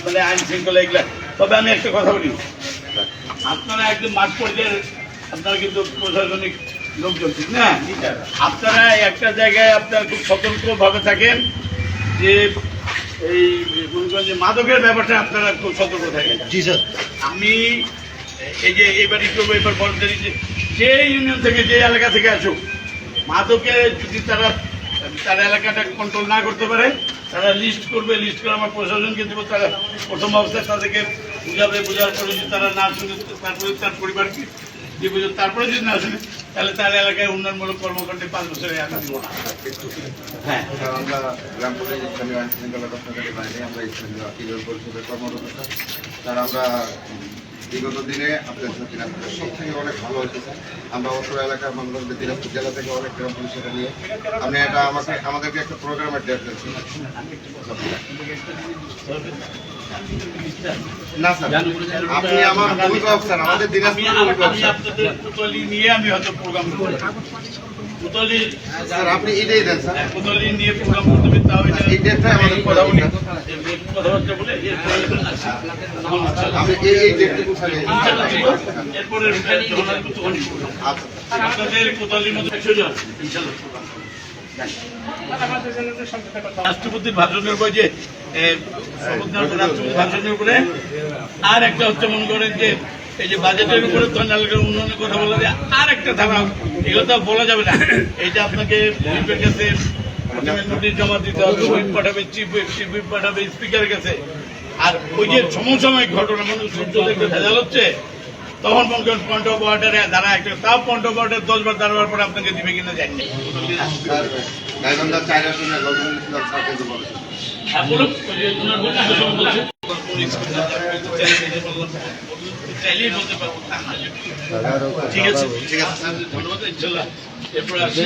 মানে আইন শৃঙ্খলা এগুলা। তবে আমি একটা কথা বলি, আপনারা একদম মাঠ পর্যায়ে আপনারা কিন্তু প্রশাসনিক লোকজন, ঠিক না? আপনারা একটা জায়গায় আপনারা খুব সতর্কভাবে থাকেন যে এই যে মাদকের ব্যাপারটা আপনারা খুব সতর্ক থাকেন। জি স্যার। আমি এই যে এবার করবো, এবার বলতে যে ইউনিয়ন থেকে যে এলাকা থেকে আসুক, মাদকে যদি তারা এলাকাটা কন্ট্রোল না করতে পারে, তারা লিস্ট করবে, লিস্ট করে আমার প্রশাসনকে দেবো। তারা প্রথম অবস্থায় তাদেরকে বুঝাবে, বোঝার পরে যদি তারা না শুনে, তারপরে তার পরিবারকে যে বুঝে, তারপরে যদি না শুনে, তাহলে তার এলাকায় উন্নয়নমূলক কর্মকাণ্ডে 5 বছরে আনা দিব না। হ্যাঁ, আমরা গ্রাম স্থানীয় আইন শৃঙ্খলা রক্ষাকারী বাহিনী, আমরা স্থানীয় ইউনিয়ন পরিষদের কর্মরত স্যার। আমরা বিগত দিনে আপনাদের দিনাজপুরের সব থেকে অনেক ভালো হয়েছে। আমরা অত্র এলাকার মানুষ দিনাজপুর জেলা থেকে অনেক গ্রাম পরিষদে নিয়ে আপনি এটা আমাদেরকে একটা প্রোগ্রামের ডেট দিচ্ছেন না স্যার? আপনি আমার ভূমিকা স্যার, আমাদের দিনাজপুর আপনাদের পুতলি নিয়ে আমি হয়তো প্রোগ্রাম করবো। পুতলি স্যার আপনি এটাই দেন স্যার, পুতলি নিয়ে প্রোগ্রাম করতে হবে। তাও এই ডেটটাই আমাদের কথা বলি, কথাবার্তা বলে আপনি এই ডেটটুকু ছাড়িয়ে এরপরে আপনাদের কোথালির মধ্যে 100 জন ইনশাআল্লাহ। রাষ্ট্রপতির ভাষণের উপরে যে রাষ্ট্রপতির ভাষণের উপরে আর একটা হচ্ছে, মনে করেন যে এই যে বাজেটের উপরে তো এলাকার উন্নয়নের কথা বলা যায়, আর একটা ধারা, এগুলো তো বলা যাবে না। এইটা আপনাকে হুইপের কাছে নোটিশ জমা দিতে হবে, হুইপ পাঠাবে, চিফ হুইপ পাঠাবে স্পিকারের কাছে। আর ওই যে সমসাময়িক ঘটনা, মানে সূর্য দেখতে ভেজাল হচ্ছে, তখন মনে করেন পয়েন্ট অফ অর্ডারে দ্বারা একটা, তাও পয়েন্ট অফ অর্ডার 10 বার দাঁড়াবার পরে আপনাকে দিবে কিনা জানি। গাইবান্ধা 4 আসনে গভর্নমেন্ট সার্কেল বলেছে। হ্যাঁ বলুন, চাইলেই বলতে পারবো। ঠিক আছে, ঠিক আছে, ধন্যবাদ। ইনশাল্লাহ এরপরে আসি।